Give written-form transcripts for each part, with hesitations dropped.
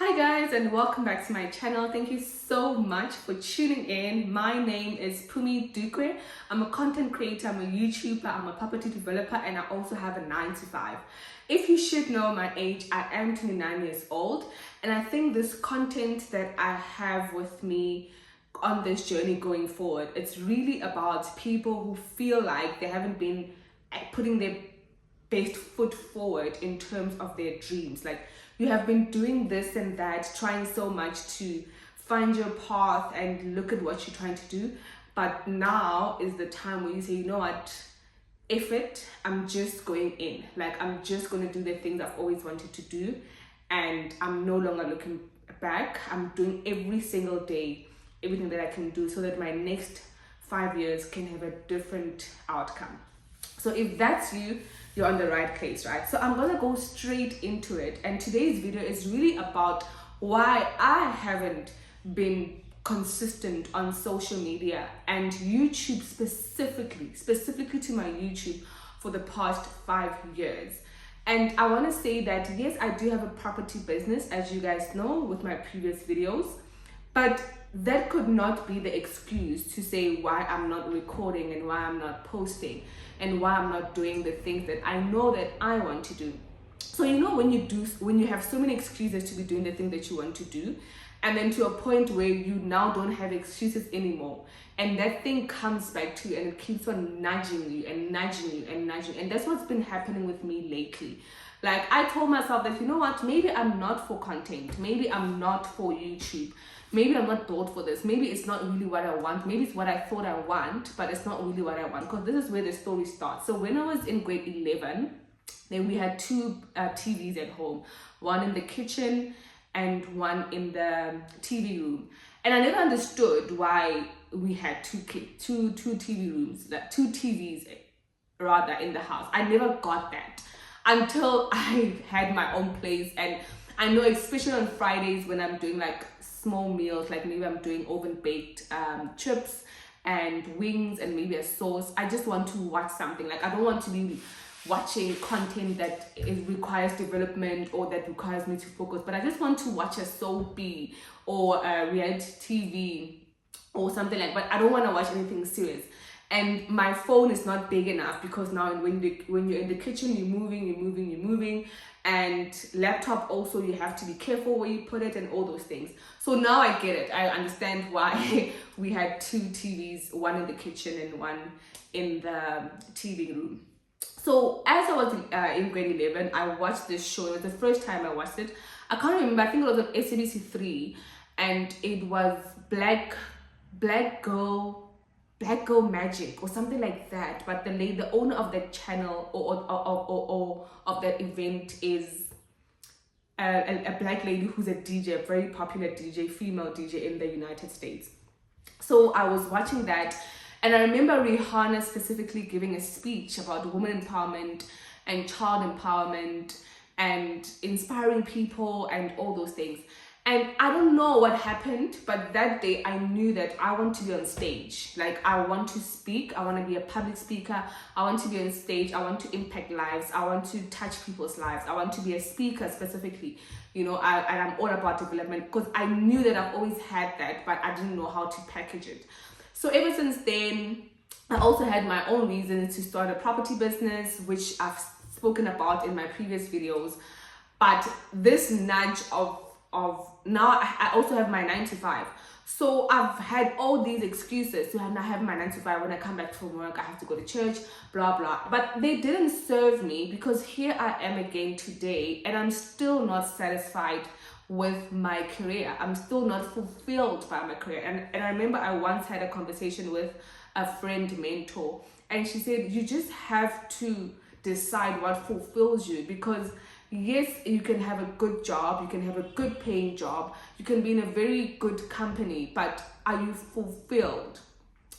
Hi guys, and welcome back to my channel. Thank you so much for tuning in. My name is Pumi Dukwe. I'm a content creator, I'm a YouTuber, I'm a property developer, and I also have a 9 to 5. If you should know my age, I am 29 years old, and I think this content that I have with me on this journey going forward, it's really about people who feel like they haven't been putting their best foot forward in terms of their dreams. Like, you have been doing this and that, trying so much to find your path and look at what you're trying to do, but now is the time where you say, you know what, if it, I'm just going in. Like, I'm just going to do the things I've always wanted to do, and I'm no longer looking back. I'm doing every single day everything that I can do so that my next 5 years can have a different outcome. So if that's you, you're on the right place, right? So I'm gonna go straight into it, and today's video is really about why I haven't been consistent on social media and YouTube specifically to my YouTube for the past 5 years. And I want to say that yes, I do have a property business, as you guys know with my previous videos, but that could not be the excuse to say why I'm not recording and why I'm not posting and why I'm not doing the things that I know that I want to do. So you know, when you have so many excuses to be doing the thing that you want to do, and then to a point where you now don't have excuses anymore, and that thing comes back to you and it keeps on nudging you and nudging you and nudging, and that's what's been happening with me lately. Like, I told myself that, you know what, maybe I'm not for content, maybe I'm not for YouTube, maybe I'm not built for this, maybe it's not really what I want, maybe it's what I thought I want, but it's not really what I want. Because this is where the story starts. So when I was in grade 11, then we had two TVs at home, one in the kitchen and one in the TV room. And I never understood why we had two TV rooms, like two TVs rather, in the house. I never got that until I had my own place. And I know, especially on Fridays when I'm doing like small meals, like maybe I'm doing oven baked chips and wings and maybe a sauce, I just want to watch something. Like, I don't want to be watching content that requires development or that requires me to focus, but I just want to watch a soapy or a reality TV or something like that. But I don't want to watch anything serious. And my phone is not big enough, because now when you're in the kitchen, you're moving, and laptop also, you have to be careful where you put it and all those things. So now I get it. I understand why we had two TVs, one in the kitchen and one in the TV room. So as I was in grade 11, I watched this show. It was the first time I watched it. I can't remember. I think it was on SABC 3, and it was Black Girl Magic or something like that. But the owner of the channel or of the event is a black lady who's a DJ, a very popular DJ, female DJ in the United States. So I was watching that, and I remember Rihanna specifically giving a speech about women empowerment and child empowerment and inspiring people and all those things. And I don't know what happened, but that day I knew that I want to be on stage. Like, I want to speak, I want to be a public speaker, I want to be on stage, I want to impact lives, I want to touch people's lives, I want to be a speaker specifically, you know, and I'm all about development, because I knew that I've always had that, but I didn't know how to package it. So ever since then, I also had my own reasons to start a property business, which I've spoken about in my previous videos. But this nudge of now I also have my 9 to 5. So I've had all these excuses to now have my 9 to 5. When I come back from work, I have to go to church, blah blah. But they didn't serve me, because here I am again today, and I'm still not satisfied with my career. I'm still not fulfilled by my career. And I remember I once had a conversation with a friend mentor, and she said, you just have to decide what fulfills you. Because yes, you can have a good job, you can have a good paying job, you can be in a very good company, but are you fulfilled?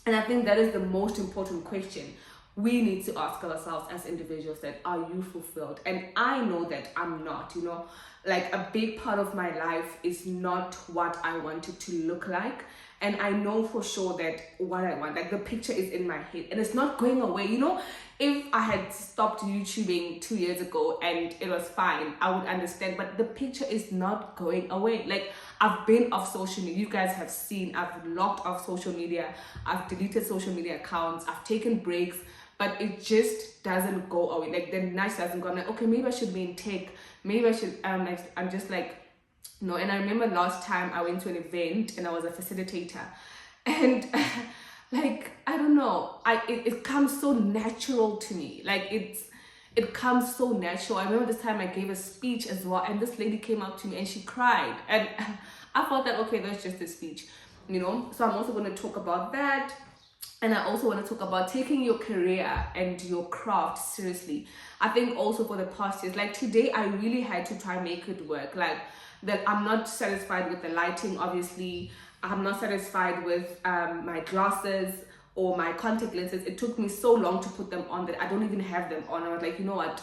And I think that is the most important question we need to ask ourselves as individuals, that are you fulfilled? And I know that I'm not, you know, like, a big part of my life is not what I want it to look like. and I know for sure that what I want, like the picture is in my head and it's not going away. You know, if I had stopped YouTubing 2 years ago and it was fine, I would understand, but the picture is not going away. Like, I've been off social media. You guys have seen, I've locked off social media. I've deleted social media accounts. I've taken breaks, but it just doesn't go away. Like, the nudge doesn't go. I'm like, okay, maybe I should be in tech. Maybe I should, I'm just like, no. And I remember last time I went to an event and I was a facilitator, and like, I don't know, it comes so natural to me. Like, it comes so natural. I remember this time I gave a speech as well, and this lady came up to me and she cried, and I thought that, okay, that's just a speech, you know. So I'm also going to talk about that. And I also want to talk about taking your career and your craft seriously. I think also for the past years, like today, I really had to try and make it work. Like, that I'm not satisfied with the lighting, obviously. I'm not satisfied with my glasses or my contact lenses. It took me so long to put them on that I don't even have them on. I was like, you know what?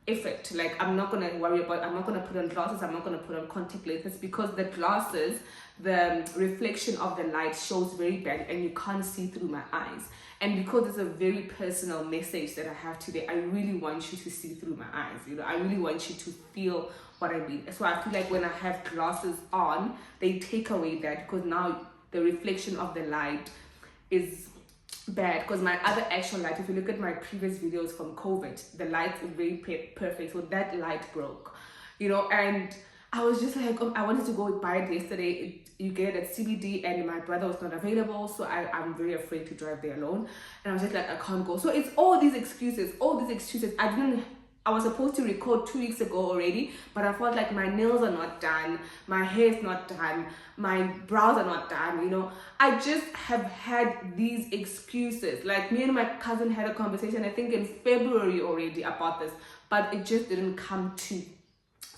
If it, like, I'm not going to worry about, I'm not going to put on glasses, I'm not going to put on contact lenses, because the glasses, the reflection of the light shows very bad and you can't see through my eyes. And because it's a very personal message that I have today, I really want you to see through my eyes. You know, I really want you to feel what I mean. So I feel like when I have glasses on, they take away that, because now the reflection of the light is bad. Because my other actual light, if you look at my previous videos from COVID, the light is very perfect. So that light broke, you know, and I was just like, I wanted to go buy it yesterday. You get it at CBD, and my brother was not available, so I'm very afraid to drive there alone. And I was just like, I can't go. So it's all these excuses. I was supposed to record 2 weeks ago already, but I felt like my nails are not done, my hair is not done, my brows are not done, you know. I just have had these excuses. Like, me and my cousin had a conversation, I think in February already, about this, but it just didn't come to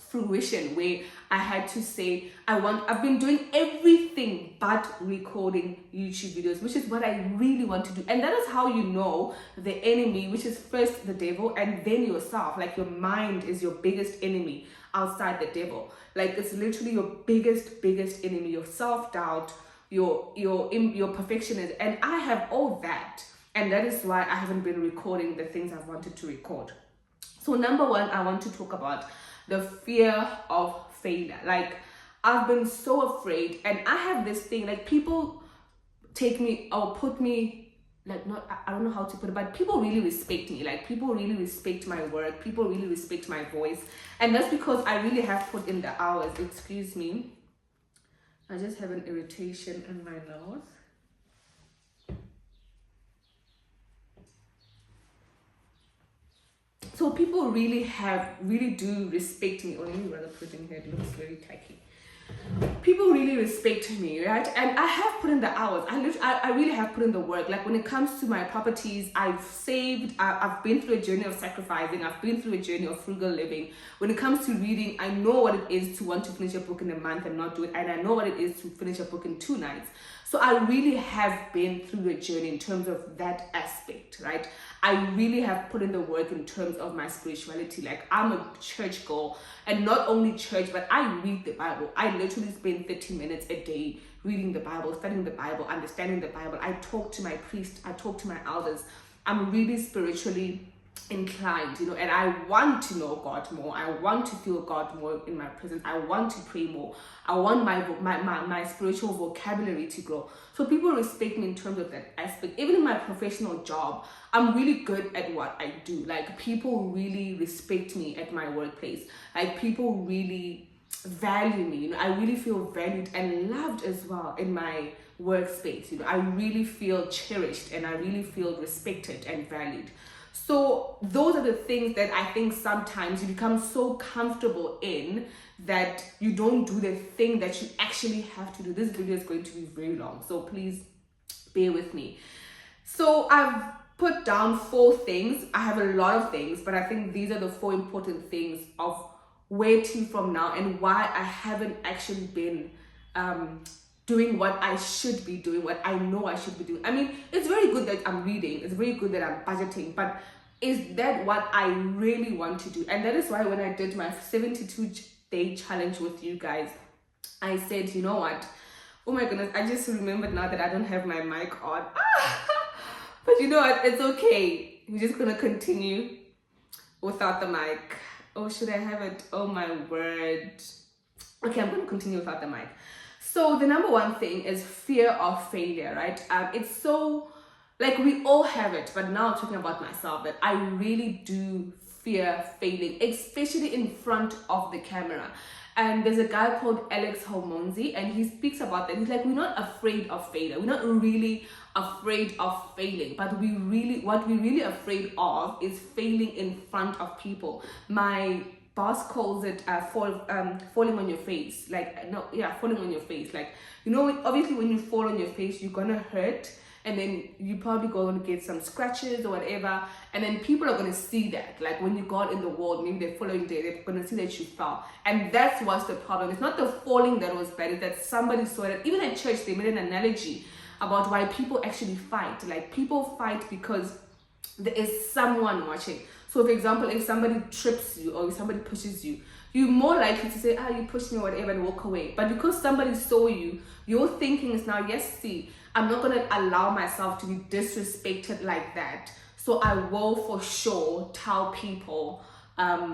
fruition, where I had to say, I've been doing everything but recording YouTube videos, which is what I really want to do. And that is how you know the enemy, which is first the devil and then yourself. Like, your mind is your biggest enemy outside the devil. Like, it's literally your biggest enemy, your self-doubt, your perfectionism. And I have all that, and that is why I haven't been recording the things I've wanted to record. So number one, I want to talk about the fear of failure. Like, I've been so afraid, and I have this thing, like, people take me or put me, like, not, I don't know how to put it, but people really respect me. Like, people really respect my work, people really respect my voice, and that's because I really have put in the hours. Excuse me, I just have an irritation in my nose. So people really do respect me. Or let me rather put it in here, it looks very tacky. People really respect me, right? And I have put in the hours. I really have put in the work. Like, when it comes to my properties, I've saved, I've been through a journey of sacrificing, I've been through a journey of frugal living. When it comes to reading, I know what it is to want to finish a book in a month and not do it, and I know what it is to finish a book in 2 nights. So I really have been through a journey in terms of that aspect, right? I really have put in the work in terms of my spirituality. Like, I'm a church girl, and not only church, but I read the Bible. I literally spend 30 minutes a day reading the Bible, studying the Bible, understanding the Bible. I talk to my priest, I talk to my elders. I'm really spiritually inclined, you know, and I want to know God more. I want to feel God more in my presence. I want to pray more. I want my spiritual vocabulary to grow. So people respect me in terms of that aspect. Even in my professional job, I'm really good at what I do. Like, people really respect me at my workplace. Like, people really value me. You know, I really feel valued and loved as well in my workspace. You know, I really feel cherished, and I really feel respected and valued. So those are the things that I think sometimes you become so comfortable in that you don't do the thing that you actually have to do. This video is going to be very long, so please bear with me. So I've put down 4 things. I have a lot of things, but I think these are the 4 important things of where to from now, and why I haven't actually been doing what I should be doing, what I know I should be doing. I mean, it's very good that I'm reading, it's very good that I'm budgeting, but is that what I really want to do? And that is why when I did my 72-day challenge with you guys, I said, you know what, Oh my goodness, I just remembered now that I don't have my mic on. But you know what? It's okay. We're just gonna continue without the mic. Oh, should I have it? Oh my word. Okay, I'm gonna continue without the mic. So the number one thing is fear of failure, right? It's so, like, we all have it, but now I'm talking about myself, that I really do fear failing, especially in front of the camera. And there's a guy called Alex Hormozi, and he speaks about that. He's like, we're not afraid of failure. We're not really afraid of failing, but what we're really afraid of is failing in front of people. My boss calls it falling on your face. Falling on your face. Like, you know, obviously when you fall on your face, you're gonna hurt, and then you probably going to get some scratches or whatever, and then people are going to see that. Like when you go out in the world, maybe the following day, they're going to see that you fell. And that's what's the problem. It's not the falling that was bad, it's that somebody saw it. Even at church, they made an analogy about why people actually fight. Like, people fight because there is someone watching. So for example, if somebody trips you or if somebody pushes you, you're more likely to say, you pushed me or whatever, and walk away. But because somebody saw you, your thinking is now, yes, see, I'm not going to allow myself to be disrespected like that. So I will for sure tell people, tell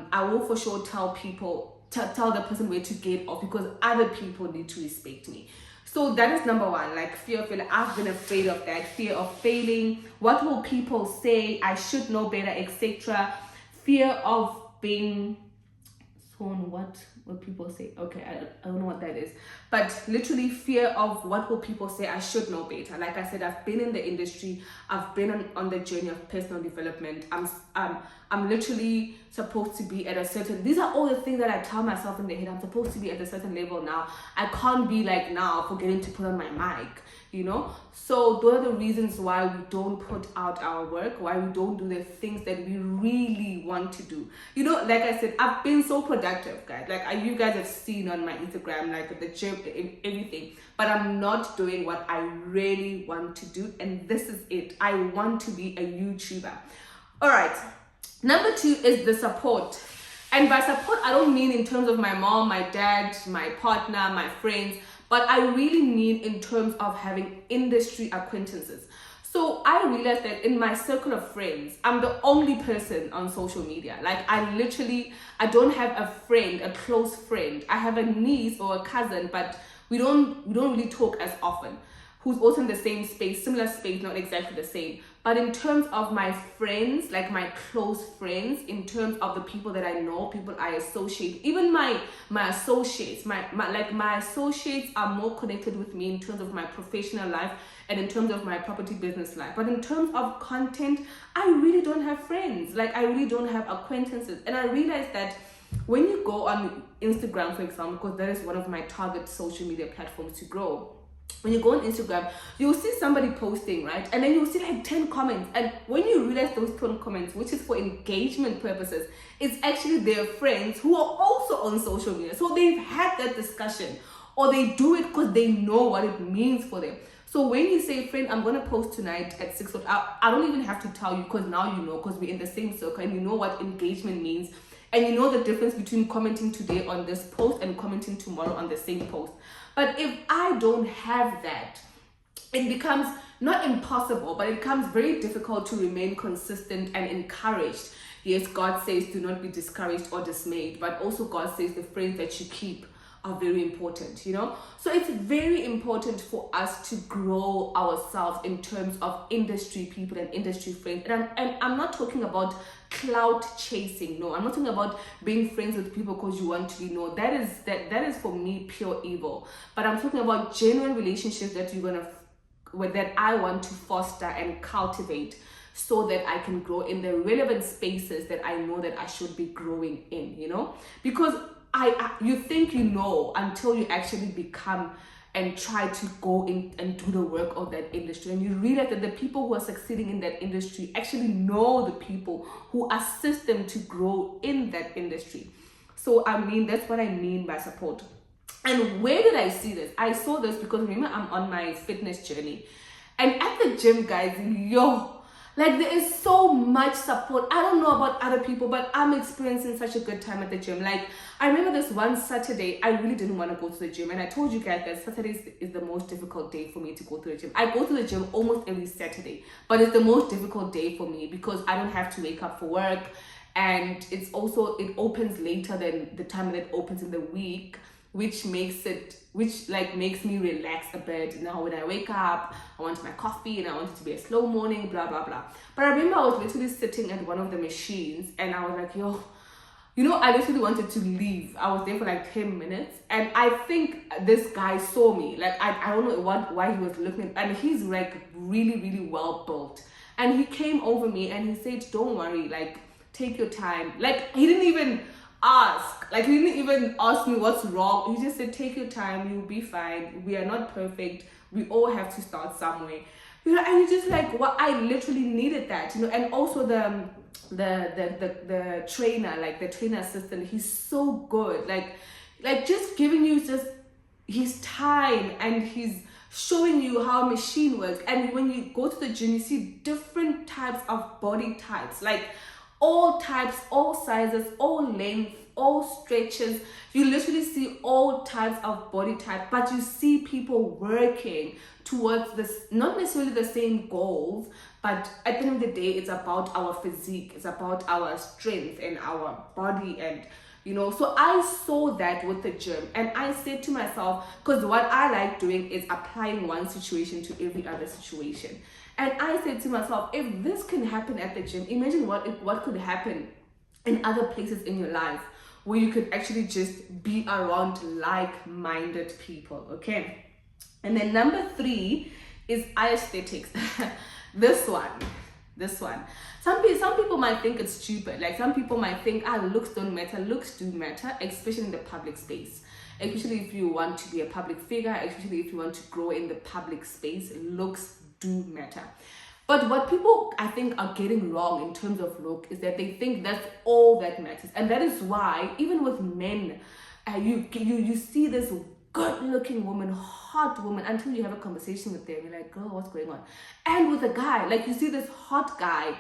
the person where to get off, because other people need to respect me. So that is number one, like fear of failure. I've been afraid of that, fear of failing. What will people say? I should know better, etc. Fear of being what people say. Okay, I don't know what that is, but literally fear of what will people say. I should know better. Like I said, I've been in the industry, I've been on the journey of personal development. I'm literally supposed to be at a certain, these are all the things that I tell myself in the head. I'm supposed to be at a certain level now. I can't be like now forgetting to put on my mic, you know. So those are the reasons why we don't put out our work, why we don't do the things that we really want to do. You know, like I said, I've been so productive, guys. Like you guys have seen on my Instagram, like the gym, everything, but I'm not doing what I really want to do. And this is it. I want to be a YouTuber. All right. Number two is the support. And by support, I don't mean in terms of my mom, my dad, my partner, my friends, but I really mean in terms of having industry acquaintances. So I realized that in my circle of friends, I'm the only person on social media. Like I don't have a friend, a close friend. I have a niece or a cousin, but we don't really talk as often, who's also in the same space, similar space, not exactly the same. But in terms of my friends, like my close friends, in terms of the people that I know, people I associate, even my associates, my associates are more connected with me in terms of my professional life and in terms of my property business life. But in terms of content, I really don't have friends. Like I really don't have acquaintances. And I realized that when you go on Instagram, for example, because that is one of my target social media platforms to grow, when you go on Instagram, you'll see somebody posting, right? And then you'll see like 10 comments. And when you realize those 10 comments, which is for engagement purposes, it's actually their friends who are also on social media. So they've had that discussion, or they do it because they know what it means for them. So when you say, friend, I'm going to post tonight at 6 o'clock, I don't even have to tell you, because now you know, because we're in the same circle and you know what engagement means. And you know the difference between commenting today on this post and commenting tomorrow on the same post. But if I don't have that, it becomes not impossible, but it becomes very difficult to remain consistent and encouraged. Yes, God says do not be discouraged or dismayed, but also God says the friends that you keep are very important, you know? So it's very important for us to grow ourselves in terms of industry people and industry friends. And I'm not talking about clout chasing. No, I'm not talking about being friends with people because you want to be known. That is for me pure evil. But I'm talking about genuine relationships that that I want to foster and cultivate, so that I can grow in the relevant spaces that I know that I should be growing in, you know? Because you think you know until you actually become and try to go in and do the work of that industry, and you realize that the people who are succeeding in that industry actually know the people who assist them to grow in that industry. So I mean, that's what I mean by support. And where did I see this? I saw this because remember, I'm on my fitness journey, and at the gym, guys, Like, there is so much support. I don't know about other people, but I'm experiencing such a good time at the gym. Like, I remember this one Saturday, I really didn't want to go to the gym. And I told you guys that Saturday is the most difficult day for me to go to the gym. I go to the gym almost every Saturday, but it's the most difficult day for me because I don't have to wake up for work. And it's also, it opens later than the time that it opens in the week, which makes me relax a bit. Now when I wake up, I want my coffee and I want it to be a slow morning, blah blah blah. But I remember I was literally sitting at one of the machines and I was like, yo, I literally wanted to leave. I was there for like 10 minutes and I think this guy saw me. Like, I don't know why he was looking, and he's like really, really well built. And he came over me and he said, don't worry, like, take your time. Like, he didn't even ask me what's wrong. He just said, take your time, you'll be fine. We are not perfect. We all have to start somewhere. And you just like, what, I literally needed that, and also the trainer, like the trainer assistant, he's so good. Like just giving you just his time, and he's showing you how a machine works. And when you go to the gym, you see different types of body types, like all types, all sizes, all length, all stretches. You literally see all types of body type, but you see people working towards this, not necessarily the same goals, but at the end of the day, it's about our physique, it's about our strength and our body. And so I saw that with the gym, and I said to myself, because what I like doing is applying one situation to every other situation. And I said to myself, if this can happen at the gym, imagine what could happen in other places in your life where you could actually just be around like-minded people, okay? And then number 3 is aesthetics. This one. Some people might think it's stupid. Like, some people might think, looks don't matter. Looks do matter, especially in the public space. Especially if you want to be a public figure, especially if you want to grow in the public space, looks do matter. But what people, I think, are getting wrong in terms of look is that they think that's all that matters. And that is why, even with men, you see this good-looking woman, hot woman, until you have a conversation with them. You're like, girl, what's going on? And with a guy, like, you see this hot guy.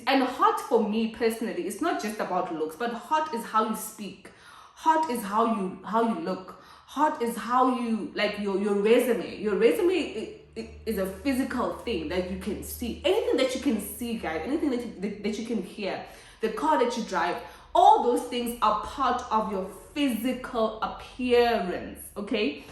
And hot for me personally, it's not just about looks, but hot is how you speak. Hot is how you look. Hot is how you, like, your resume. Your resume is a physical thing that you can see. Anything that you can see, guys, anything that you can hear, the car that you drive, all those things are part of your physical appearance, okay?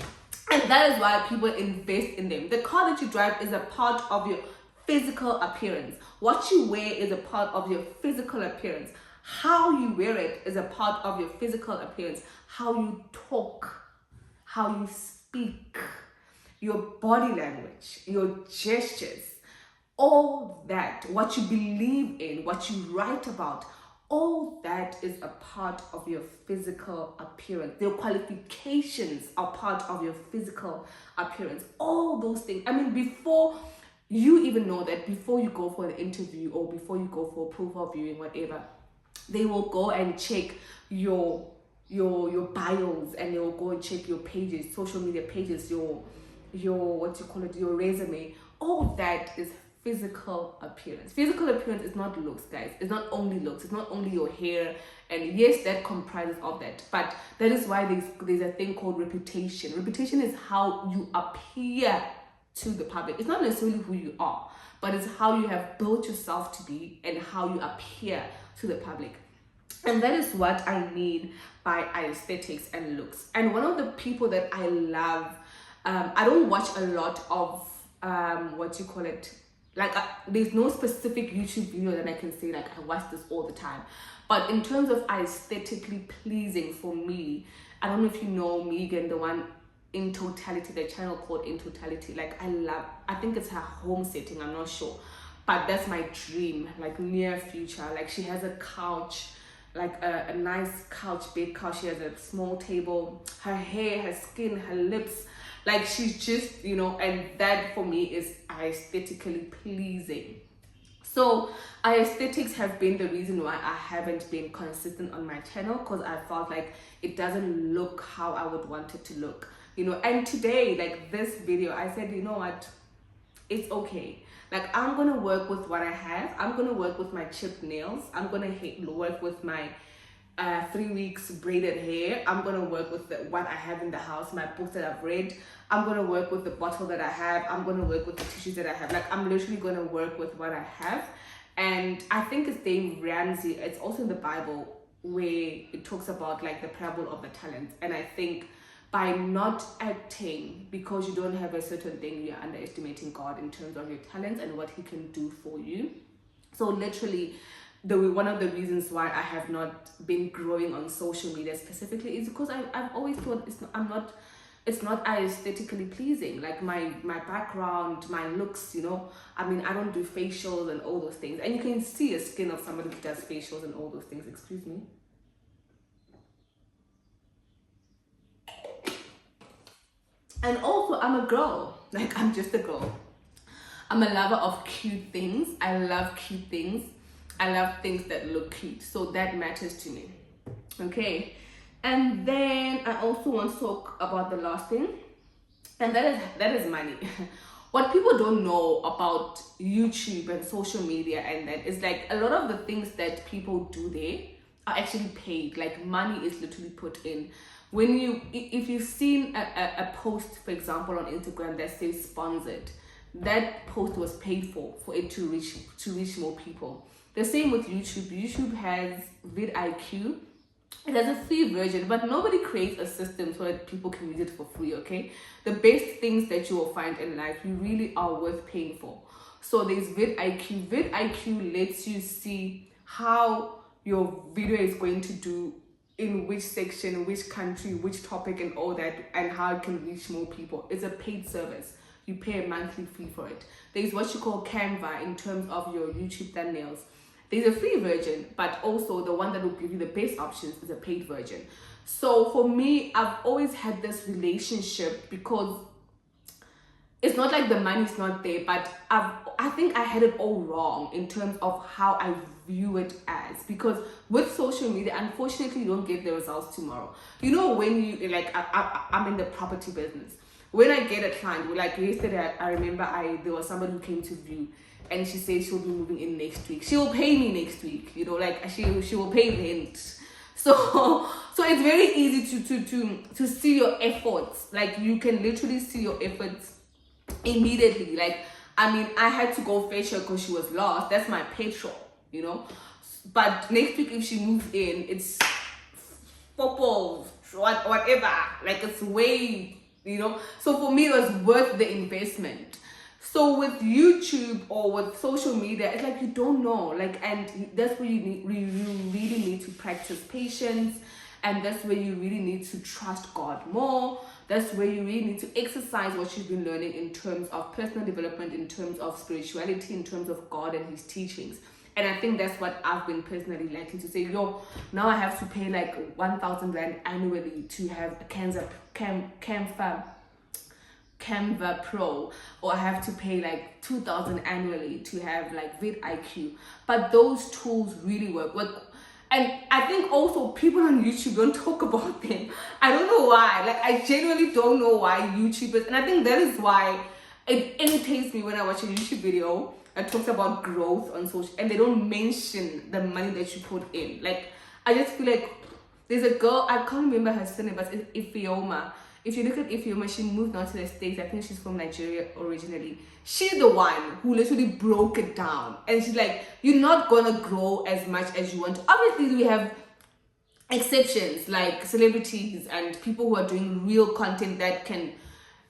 And that is why people invest in them. The car that you drive is a part of your physical appearance. What you wear is a part of your physical appearance. How you wear it is a part of your physical appearance. How you talk, how you speak, your body language, your gestures, all that, what you believe in, what you write about, all that is a part of your physical appearance. Your qualifications are part of your physical appearance. All those things. I mean, before you even know that, before you go for an interview or before you go for profile viewing, whatever, they will go and check your bios, and they will go and check your pages, social media pages, your your resume. All of that is physical appearance. Physical appearance is not looks, guys. It's not only looks. It's not only your hair, and yes, that comprises of that. But that is why there's a thing called reputation. Reputation is how you appear to the public. It's not necessarily who you are, but it's how you have built yourself to be and how you appear to the public. And that is what I mean by aesthetics and looks. And one of the people that I love, I don't watch a lot of there's no specific YouTube video that I can say like I watch this all the time. But in terms of aesthetically pleasing for me, I don't know if you know Megan, the one In Totality, the channel called In Totality. Like, I think it's her home setting, I'm not sure, but that's my dream, like near future. Like, she has a couch, like a nice couch, big couch. She has a small table, her hair, her skin, her lips, like she's just, and that for me is aesthetically pleasing. So aesthetics have been the reason why I haven't been consistent on my channel, because I felt like it doesn't look how I would want it to look. And today, like this video, I said, you know what, It's okay. Like, I'm gonna work with what I have. I'm gonna work with my chipped nails. I'm gonna work with my 3 weeks braided hair. I'm gonna work with what I have in the house, my books that I've read. I'm gonna work with the bottle that I have. I'm gonna work with the tissues that I have. Like, I'm literally gonna work with what I have. And I think it's Dave Ramsey. It's also in the Bible where it talks about like the parable of the talents. And I think by not acting because you don't have a certain thing, you're underestimating God in terms of your talents and what He can do for you. So literally, one of the reasons why I have not been growing on social media specifically is because I've always thought it's not aesthetically pleasing. Like my background, my looks, you know, I mean, I don't do facials and all those things. And you can see a skin of somebody who does facials and all those things. Excuse me. And also, I'm a girl. Like, I'm just a girl. I'm a lover of cute things. I love cute things. I love things that look cute. So that matters to me. Okay. And then I also want to talk about the last thing. And that is money. What people don't know about YouTube and social media and that is like a lot of the things that people do there are actually paid. Like, money is literally put in. If you've seen a post, for example, on Instagram that says sponsored, that post was paid for it to reach more people. The same with YouTube. YouTube has vidIQ. It has a free version, but nobody creates a system so that people can use it for free, okay? The best things that you will find in life, you really are worth paying for. So there's vidIQ. vidIQ lets you see how your video is going to do in which section, which country, which topic and all that, and how it can reach more people. It's a paid service. You pay a monthly fee for it. There's what you call Canva in terms of your YouTube thumbnails. There's a free version, but also the one that will give you the best options is a paid version. So for me, I've always had this relationship because it's not like the money's not there, but I think I had it all wrong in terms of how I view it as. Because with social media, unfortunately, you don't get the results tomorrow. You know, when you, like, I'm in the property business. When I get a client, like yesterday, I remember there was somebody who came to view and she said she'll be moving in next week. She will pay me next week, you know, like she will pay rent. So it's very easy to see your efforts. Like, you can literally see your efforts immediately. Like, I mean, I had to go fetch her because she was lost. That's my petrol, you know. But next week, if she moves in, it's football, whatever. Like, it's way, you know. So for me, it was worth the investment. So with YouTube or with social media, it's like you don't know. Like, and that's where you really need to practice patience. And that's where you really need to trust God more. That's where you really need to exercise what you've been learning in terms of personal development, in terms of spirituality, in terms of God and His teachings. And I think that's what I've been personally liking to say, now I have to pay like 1,000 Rand annually to have a Canva Pro, or I have to pay like 2,000 annually to have like vidIQ. But those tools really work. And I think also people on YouTube don't talk about them. I don't know why. Like, I genuinely don't know why YouTubers, and I think that is why it irritates me when I watch a YouTube video that talks about growth on social and they don't mention the money that you put in. Like, I just feel like there's a girl, I can't remember her surname, but it's Ifeoma. If you look at Ifeoma, she moved now to the States. I think she's from Nigeria originally. She's the one who literally broke it down. And she's like, you're not going to grow as much as you want to. Obviously, we have exceptions like celebrities and people who are doing real content that can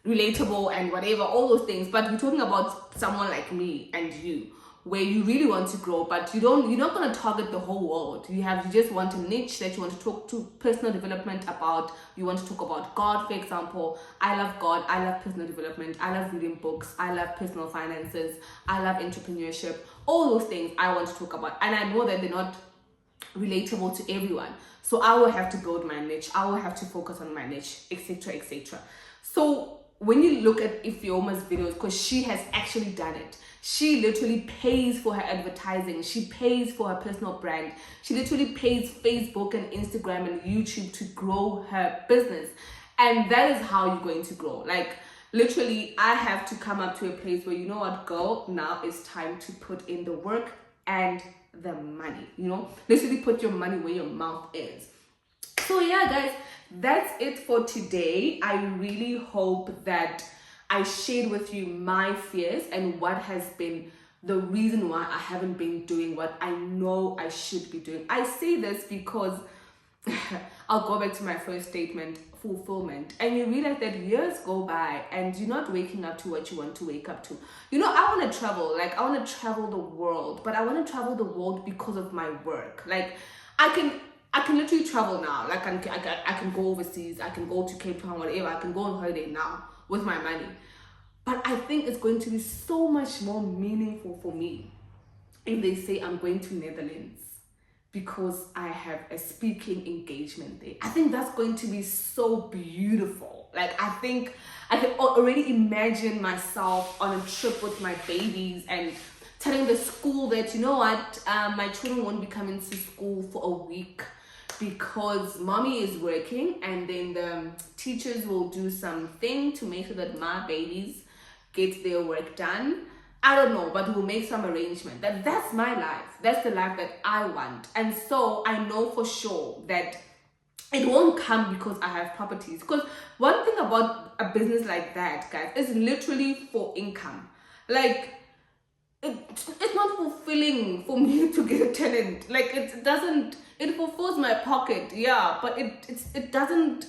relatable and whatever, all those things. But we're talking about someone like me and you, where you really want to grow, but you're not going to target the whole world. You just want a niche that you want to talk to personal development about. You want to talk about God, for example. I love God. I love personal development. I love reading books. I love personal finances. I love entrepreneurship. All those things I want to talk about. And I know that they're not relatable to everyone. So I will have to build my niche. I will have to focus on my niche, etc., etc. So when you look at Ifeoma's videos, because she has actually done it, she literally pays for her advertising. She pays for her personal brand. She literally pays Facebook and Instagram and YouTube to grow her business. And that is how you're going to grow. Like, literally I have to come up to a place where, you know what, girl, now it's time to put in the work and the money, you know, literally put your money where your mouth is. So yeah, guys, that's it for today. I really hope that I shared with you my fears and what has been the reason why I haven't been doing what I know I should be doing. I say this because I'll go back to my first statement, fulfillment. And you realize that years go by and you're not waking up to what you want to wake up to. You know, I want to travel. Like, I want to travel the world. But I want to travel the world because of my work. Like, I can literally travel now. Like, I can go overseas. I can go to Cape Town, whatever. I can go on holiday now with my money. But I think it's going to be so much more meaningful for me if they say I'm going to Netherlands because I have a speaking engagement there. I think that's going to be so beautiful. Like, I think I can already imagine myself on a trip with my babies and telling the school that, you know what, my children won't be coming to school for a week because mommy is working, and then the teachers will do something to make sure that my babies get their work done. I don't know, but we'll make some arrangement. That's my life. That's the life that I want. And so I know for sure that it won't come because I have properties. Because one thing about a business like that, guys, is literally for income. Like, it's not fulfilling for me to get a tenant. Like, it fulfills my pocket, yeah, but it doesn't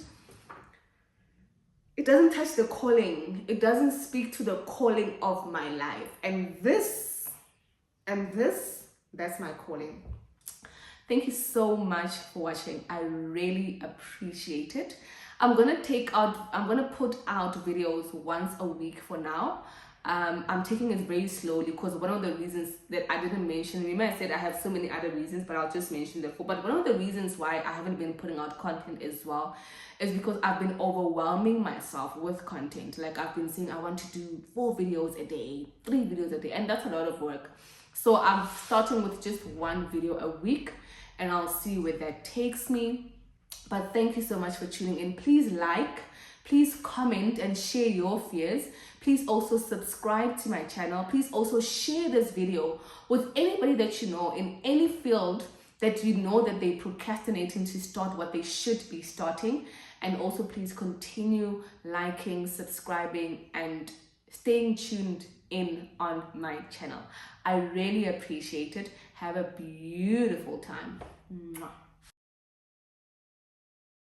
touch the calling. It doesn't speak to the calling of my life. And this, that's my calling. Thank you so much for watching. I really appreciate it. I'm gonna put out videos once a week for now. I'm taking it very slowly because one of the reasons that I didn't mention, remember I said I have so many other reasons, but I'll just mention them. But one of the reasons why I haven't been putting out content as well is because I've been overwhelming myself with content. Like, I've been saying I want to do 4 videos a day, 3 videos a day, and that's a lot of work. So I'm starting with just 1 video a week, and I'll see where that takes me. But thank you so much for tuning in. Please like, please comment and share your fears. Please also subscribe to my channel. Please also share this video with anybody that you know in any field that you know that they're procrastinating to start what they should be starting. And also please continue liking, subscribing, and staying tuned in on my channel. I really appreciate it. Have a beautiful time. Mwah.